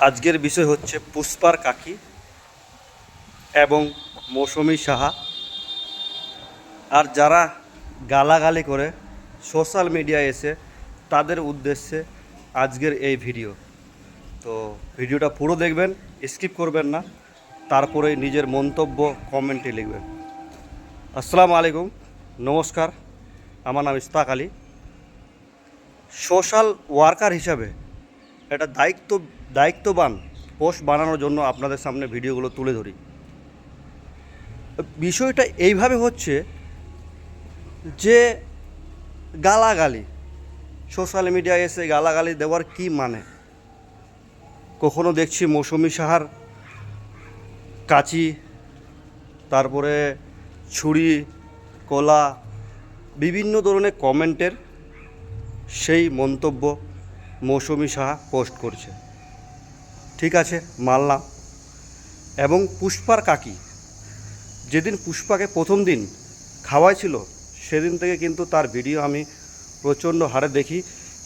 আজকের বিষয় হচ্ছে পুষ্পার কাকি এবং মৌসুমী সাহা। আর যারা গালাগালি করে সোশ্যাল মিডিয়ায় এসে, তাদের উদ্দেশ্যে আজকের এই ভিডিও। তো ভিডিওটা পুরো দেখবেন, স্কিপ করবেন না, তারপরে নিজের মন্তব্য কমেন্টে লিখবেন। আসসালামু আলাইকুম, নমস্কার, আমার নাম ইস্তাক আলী। সোশ্যাল ওয়ার্কার হিসাবে এটা দায়িত্ববান পোস্ট বানানোর জন্য আপনাদের সামনে ভিডিওগুলো তুলে ধরি। বিষয়টা এইভাবে হচ্ছে যে গালাগালি, সোশ্যাল মিডিয়ায় এসে গালাগালি দেওয়ার কি মানে? কখনো দেখছি মৌসুমী সাহার কাঁচি, তারপরে ছুরি, কলা, বিভিন্ন ধরনের কমেন্টের সেই মন্তব্য মৌসুমী সাহা পোস্ট করছে। ঠিক আছে, মানলাম। এবং পুষ্পার কাকি, যেদিন পুষ্পাকে প্রথম দিন খাওয়াইছিল সেদিন থেকে কিন্তু তার ভিডিও আমি প্রচণ্ড হারে দেখি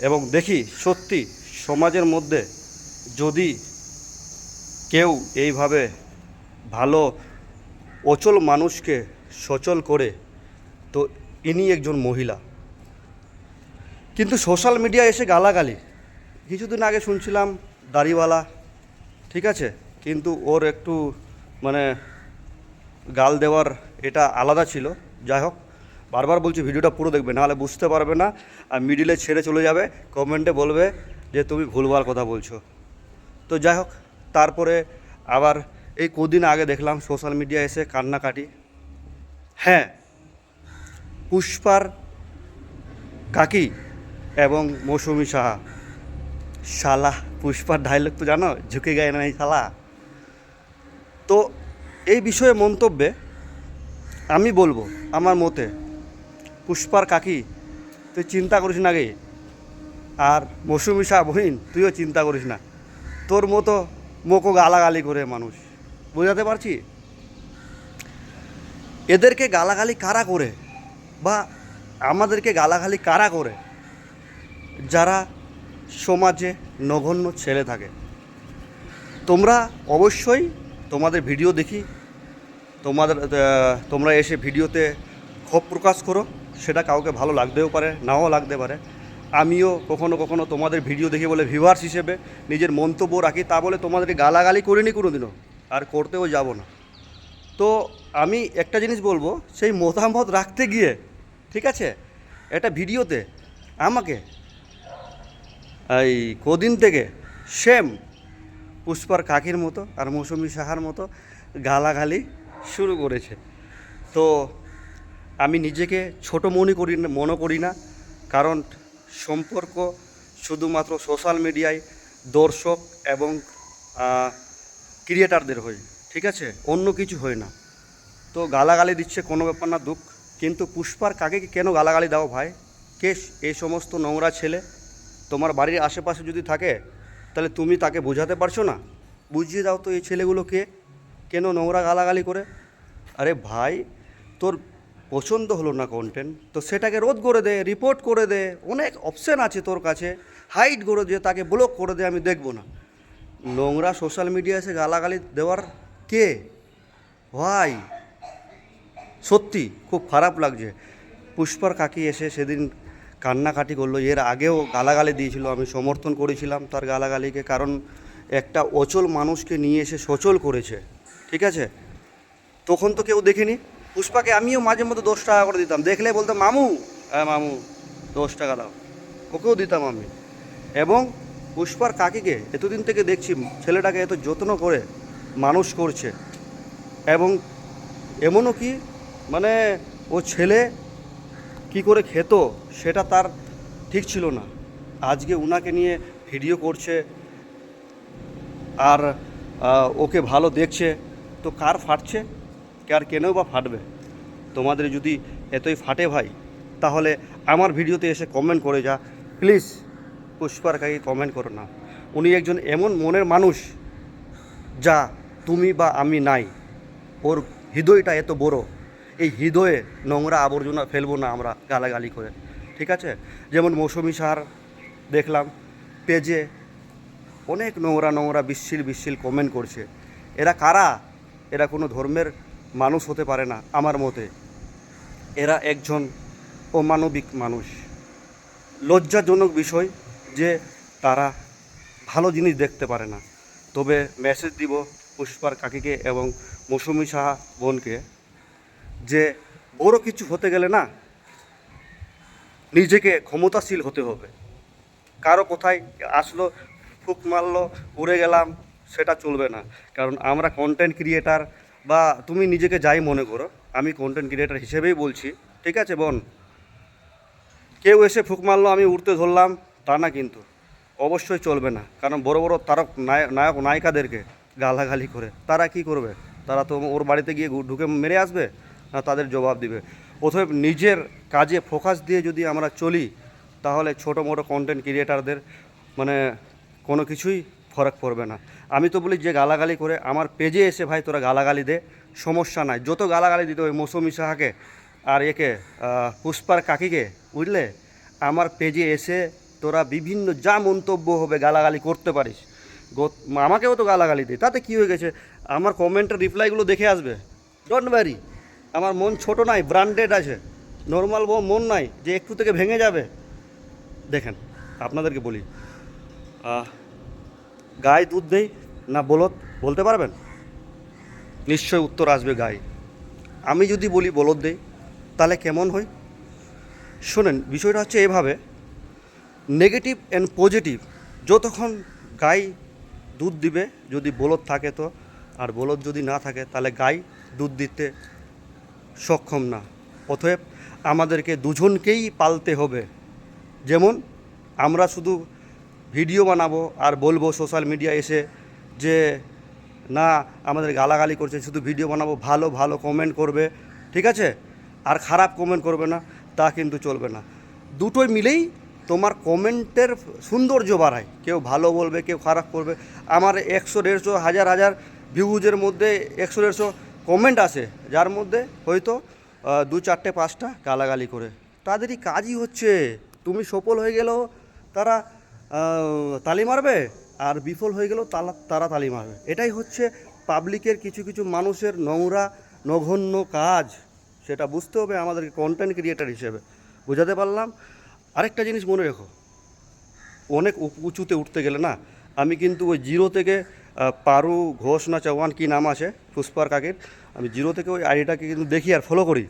এবং দেখি সত্যি সমাজের মধ্যে যদি কেউ এইভাবে ভালো অচল মানুষকে সচল করে, তো ইনি একজন মহিলা। কিন্তু সোশ্যাল মিডিয়া এসে গালাগালি, কিছুদিন আগে শুনছিলাম দাড়িওয়ালা, ঠিক আছে, কিন্তু ওর একটু মানে গাল দেওয়ার এটা আলাদা ছিল। যাই হোক, বারবার বলছি ভিডিওটা পুরো দেখবে, নাহলে বুঝতে পারবে না আর মিডিলে ছেড়ে চলে যাবে, কমেন্টে বলবে যে তুমি ভুলভাল কথা বলছো। তো যাই হোক, তারপরে আবার এই কদিন আগে দেখলাম সোশ্যাল মিডিয়া এসে কান্নাকাটি। হ্যাঁ, পুষ্পার কাকি এবং মৌসুমী সাহা। শালা, পুষ্পার ডায়লগ তো জানো, ঝুঁকে গায়ে নাই শালা। তো এই বিষয়ে মন্তব্যে আমি বলবো আমার মতে, পুষ্পার কাকি তুই চিন্তা করিস না গে, আর মৌসুমী শাহ বহিন তুইও চিন্তা করিস না। তোর মতো মোকো গালাগালি করে মানুষ, বোঝাতে পারছি? এদেরকে গালাগালি কারা করে, বা আমাদেরকে গালাগালি কারা করে? যারা সমাজে নগণ্য ছেলে থাকে। তোমরা অবশ্যই, তোমাদের ভিডিও দেখি, তোমরা এসে ভিডিওতে ক্ষোভ প্রকাশ করো, সেটা কাউকে ভালো লাগতেও পারে, নাও লাগতে পারে। আমিও কখনো কখনো তোমাদের ভিডিও দেখে বলে ভিউয়ার্স হিসেবে নিজের মন্তব্য রাখি, তা বলে তোমাদেরকে গালাগালি করিনি কোনো দিনও, আর করতেও যাব না। তো আমি একটা জিনিস বলবো, সেই মতামত রাখতে গিয়ে, ঠিক আছে, একটা ভিডিওতে আমাকে এই কদিন থেকে সেম পুষ্পার কাকির মতো আর মৌসুমী সাহার মতো গালাগালি শুরু করেছে। তো আমি নিজেকে ছোটো মনে করি না, কারণ সম্পর্ক শুধুমাত্র সোশ্যাল মিডিয়ায় দর্শক এবং ক্রিয়েটারদের হয়, ঠিক আছে, অন্য কিছু হয় না। তো গালাগালি দিচ্ছে কোনো ব্যাপার না, দুঃখ। কিন্তু পুষ্পার কাকিকে কেন গালাগালি দাও ভাই? কে এই সমস্ত নোংরা ছেলে? তোমার বাড়ির আশেপাশে যদি থাকে, তাহলে তুমি তাকে বোঝাতে পারছো না? বুঝিয়ে দাও তো এই ছেলেগুলো কেন নোংরা গালাগালি করে। আরে ভাই, তোর পছন্দ হলো না কন্টেন্ট, তো সেটাকে রোধ করে দে, রিপোর্ট করে দে, অনেক অপশান আছে তোর কাছে, হাইড করে দে, তাকে ব্লক করে দে, আমি দেখব না। নোংরা সোশ্যাল মিডিয়া এসে গালাগালি দেওয়ার কে ভাই? সত্যি খুব খারাপ লাগছে। পুষ্পার কাকি এসে সেদিন কান্নাকাটি করলো, এর আগেও গালাগালি দিয়েছিল, আমি সমর্থন করেছিলাম তার গালাগালিকে, কারণ একটা অচল মানুষকে নিয়ে এসে সচল করেছে, ঠিক আছে। তখন তো কেউ দেখেনি। পুষ্পাকে আমিও মাঝে মধ্যে 10 টাকা করে দিতাম, দেখলে বলতাম মামু, হ্যাঁ মামু 10 টাকা দাও, ওকেও দিতাম আমি। এবং পুষ্পার কাকিকে এতদিন থেকে দেখছি ছেলেটাকে এত যত্ন করে মানুষ করছে, এবং এমনও কি মানে ও ছেলে কি করে খেত সেটা তার ঠিক ছিল না। আজকে উনাকে নিয়ে ভিডিও করছে আর ওকে ভালো দেখছে, তো কার ফাটছে? কার কেনও বা ফাটবে? তোমাদের যদি এতই ফাটে ভাই, তাহলে আমার ভিডিওতে এসে কমেন্ট করে যা, প্লিজ। পুষ্পার কাকে কমেন্ট করো না, উনি একজন এমন মনের মানুষ যা তুমি বা আমি নাই। ওর হৃদয়টা এত বড়, এই হৃদয়ে নোংরা আবর্জনা ফেলবো না আমরা গালাগালি করে, ঠিক আছে। যেমন মৌসুমী সাহার দেখলাম পেজে অনেক নোংরা নোংরা বিশ্বিল কমেন্ট করছে। এরা কারা? এরা কোনো ধর্মের মানুষ হতে পারে না আমার মতে। এরা একজন অমানবিক মানুষ। লজ্জাজনক বিষয় যে তারা ভালো জিনিস দেখতে পারে না। তবে মেসেজ দিব পুষ্পার কাকিকে এবং মৌসুমী সাহা বোনকে যে বড় কিছু হতে গেলে না নিজেকে ক্ষমতাশীল হতে হবে। কারো কোথায় আসলো, ফুক মারলো, উড়ে গেলাম, সেটা চলবে না। কারণ আমরা কন্টেন্ট ক্রিয়েটার, বা তুমি নিজেকে যাই মনে করো, আমি কন্টেন্ট ক্রিয়েটার হিসেবেই বলছি, ঠিক আছে বোন? কেউ এসে ফুক মারলো আমি উড়তে ধরলাম তা না, কিন্তু অবশ্যই চলবে না। কারণ বড় বড় তারক নায়ক নায়িকাদেরকে গালাগালি করে তারা কি করবে? তারা তো ওর বাড়িতে গিয়ে ঢুকে মেরে আসবে, না তাদের জবাব দিবে। অতএব নিজের কাজে ফোকাস দিয়ে যদি আমরা চলি, তাহলে ছোটো মোটো কন্টেন্ট ক্রিয়েটারদের মানে কোনো কিছুই ফরক পড়বে না। আমি তো বলি যে গালাগালি করে আমার পেজে এসে ভাই তোরা গালাগালি দে, সমস্যা নাই। যত গালাগালি দিতে ওই মৌসুমী সাহাকে আর একে পুষ্পার কাকিকে, বুঝলে, আমার পেজে এসে তোরা বিভিন্ন যা মন্তব্য হবে গালাগালি করতে পারিস। আমাকেও তো গালাগালি দে, তাতে কী হয়ে গেছে? আমার কমেন্টের রিপ্লাইগুলো দেখে আসবে, ডোন্ট ওয়ারি। আমার মন ছোট নাই, ব্র্যান্ডেড আছে। নর্মাল মন নাই যে একটু থেকে ভেঙে যাবে। দেখেন, আপনাদেরকে বলি, গায়ে দুধ দেই না বলদ, বলতে পারবেন? নিশ্চয় উত্তর আসবে গায়ে। আমি যদি বলি বলদ দেই, তাহলে কেমন হয়? শোনেন, বিষয়টা হচ্ছে এভাবে, নেগেটিভ অ্যান্ড পজিটিভ যতক্ষণ গাই দুধ দিবে, যদি বলদ থাকে তো, আর বলদ যদি না থাকে তাহলে গাই দুধ দিতে সক্ষম না। অতএব আমাদেরকে দুজনকেই পালতে হবে। যেমন আমরা শুধু ভিডিও বানাবো আর বলবো সোশ্যাল মিডিয়া এসে যে না আমাদের গালাগালি করছে, শুধু ভিডিও বানাবো, ভালো ভালো কমেন্ট করবে, ঠিক আছে, আর খারাপ কমেন্ট করবে না, তা কিন্তু চলবে না। দুটোই মিলেই তোমার কমেন্টের সৌন্দর্য বাড়ায়। কেউ ভালো বলবে, কেউ খারাপ করবে। আমার 100-150 হাজার ভিউজের মধ্যে 100-150 কমেন্ট আসে, যার মধ্যে হয়তো 2-4-5টা গালাগালি করে। তাদেরই কাজই হচ্ছে, তুমি সফল হয়ে গেলেও তারা তালি মারবে, আর বিফল হয়ে গেলেও তারা তালি মারবে। এটাই হচ্ছে পাবলিকের কিছু কিছু মানুষের নোংরা নগণ্য কাজ। সেটা বুঝতে হবে আমাদেরকে কন্টেন্ট ক্রিয়েটার হিসেবে। বোঝাতে পারলাম? আরেকটা জিনিস মনে রেখো, অনেক উঁচুতে উঠতে গেলে না, আমি কিন্তু ওই জিরো থেকে পারু ঘোষ না চৌহান কী নাম আছে পুষ্পার কাকের, আমি জিরো থেকে ওই আইডিটাকে কিন্তু দেখি আর ফলো করি।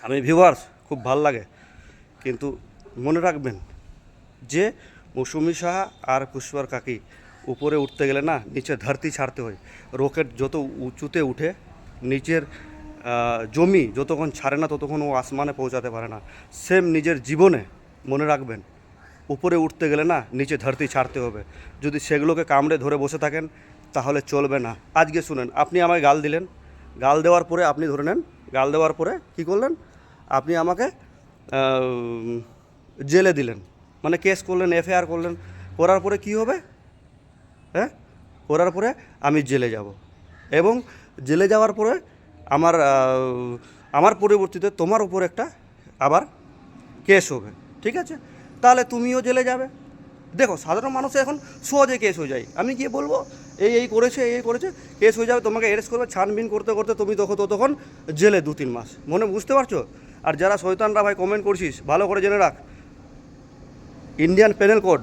আমি ভিউয়ার্স খুব ভাল লাগে। কিন্তু মনে রাখবেন যে মৌসুমী সাহা আর পুষ্পার কাকি উপরে উঠতে গেলে না নিচে ধরতি ছাড়তে হয়। রকেট যত উঁচুতে উঠে, নিচের জমি যতক্ষণ ছাড়ে না ততক্ষণ ও আসমানে পৌঁছাতে পারে না। সেম নিজের জীবনে মনে রাখবেন, উপরে উঠতে গেলে না নিচে ধরতি ছাড়তে হবে। যদি সেগুলোকে কামড়ে ধরে বসে থাকেন তাহলে চলবে না। আজকে শুনেন, আপনি আমায় গাল দিলেন, গাল দেওয়ার পরে আপনি ধরে নেন, গাল দেওয়ার পরে কী করলেন? আপনি আমাকে জেলে দিলেন, মানে কেস করলেন, এফআইআর করলেন। করার পরে কি হবে? হ্যাঁ, করার পরে আমি জেলে যাব, এবং জেলে যাওয়ার পরে আমার পরিবর্তিতে তোমার উপর একটা আবার কেস হবে, ঠিক আছে? তাহলে তুমিও জেলে যাবে। দেখো, সাধারণ মানুষ এখন সহজে কেস হয়ে যায়। আমি গিয়ে বলবো এই করেছে, কেস হয়ে যাবে, তোমাকে অ্যারেস্ট করবে, ছানবিন করতে করতে তুমি ততক্ষণ জেলে 2-3 মাস। মনে বুঝতে পারছো? আর যারা শয়তানরা ভাই কমেন্ট করছিস, ভালো করে জেনে রাখ, ইন্ডিয়ান পেনাল কোড,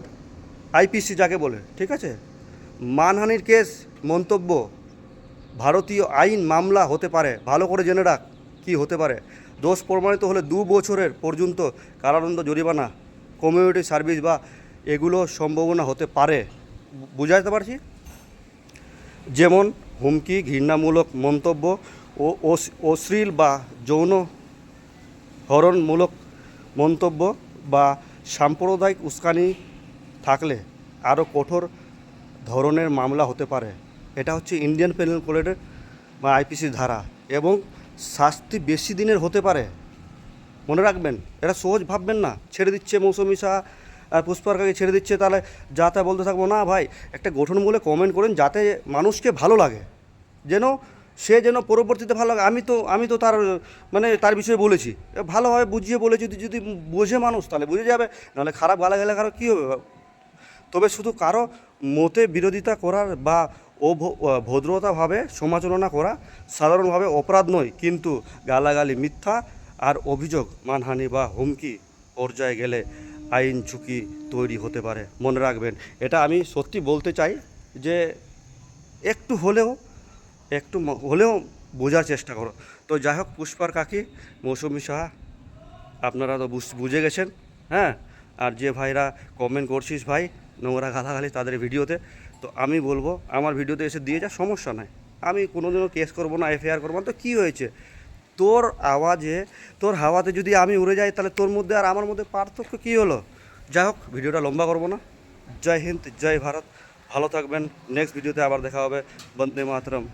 আইপিসি যাকে বলে, ঠিক আছে, মানহানির কেস, মন্তব্য, ভারতীয় আইন মামলা হতে পারে। ভালো করে জেনে রাখ কি হতে পারে। দোষ প্রমাণিত হলে 2 বছরের পর্যন্ত কারাদণ্ড, জরিমানা, কমিউনিটি সার্ভিস বা এগুলো সম্ভাবনা হতে পারে। বুঝাতে পারছি? যেমন হুমকি, ঘৃণামূলক মন্তব্য ও অশ্লীল বা যৌন হরণমূলক মন্তব্য বা সাম্প্রদায়িক উস্কানি থাকলে আরও কঠোর ধরনের মামলা হতে পারে। এটা হচ্ছে ইন্ডিয়ান পেনাল কোডের বা আইপিসি ধারা, এবং শাস্তি বেশি দিনের হতে পারে। মনে রাখবেন, এটা সহজ ভাববেন না। ছেড়ে দিচ্ছে মৌসুমী শাহ আর পুষ্পার কাকে ছেড়ে দিচ্ছে, তাহলে যা তা বলতে থাকবো না ভাই। একটা গঠনমূলক কমেন্ট করেন যাতে মানুষকে ভালো লাগে, যেন পরবর্তীতে ভালো লাগে। আমি তো তার বিষয়ে বলেছি, ভালোভাবে বুঝিয়ে বলেছি। যদি বোঝে মানুষ তাহলে বুঝে যাবে, নাহলে খারাপ গালাগালি খারাপ কী হবে? তবে শুধু কারো মতে বিরোধিতা করার বা ভদ্রতাভাবে সমালোচনা করা সাধারণভাবে অপরাধ নয়, কিন্তু গালাগালি, মিথ্যা আর অভিযোগ মানহানি বা হুমকি পর্যায়ে গেলে আইন ঝুঁকি তৈরি হতে পারে। মনে রাখবেন, এটা আমি সত্যি বলতে চাই যে একটু হলেও বোঝার চেষ্টা করো। তো যাই হোক, পুষ্পার কাকি মৌসুমি সাহা, আপনারা তো বুঝে গেছেন। হ্যাঁ, আর যে ভাইরা কমেন্ট করছিস ভাই নোংরা গালাগালি তাদের ভিডিওতে, তো আমি বলবো আমার ভিডিওতে এসে দিয়ে যা, সমস্যা নাই। আমি কোনোদিনও কেস করবো না, এফআইআর করবো না। তো কী হয়েছে, তোর আওয়াজে, তোর হাওয়াতে যদি আমি উড়ে যাই, তাহলে তোর মধ্যে আর আমার মধ্যে পার্থক্য কী হলো? যাই হোক, ভিডিওটা লম্বা করবো না। জয় হিন্দ, জয় ভারত, ভালো থাকবেন। নেক্সট ভিডিওতে আবার দেখা হবে। বন্দে মাতরম।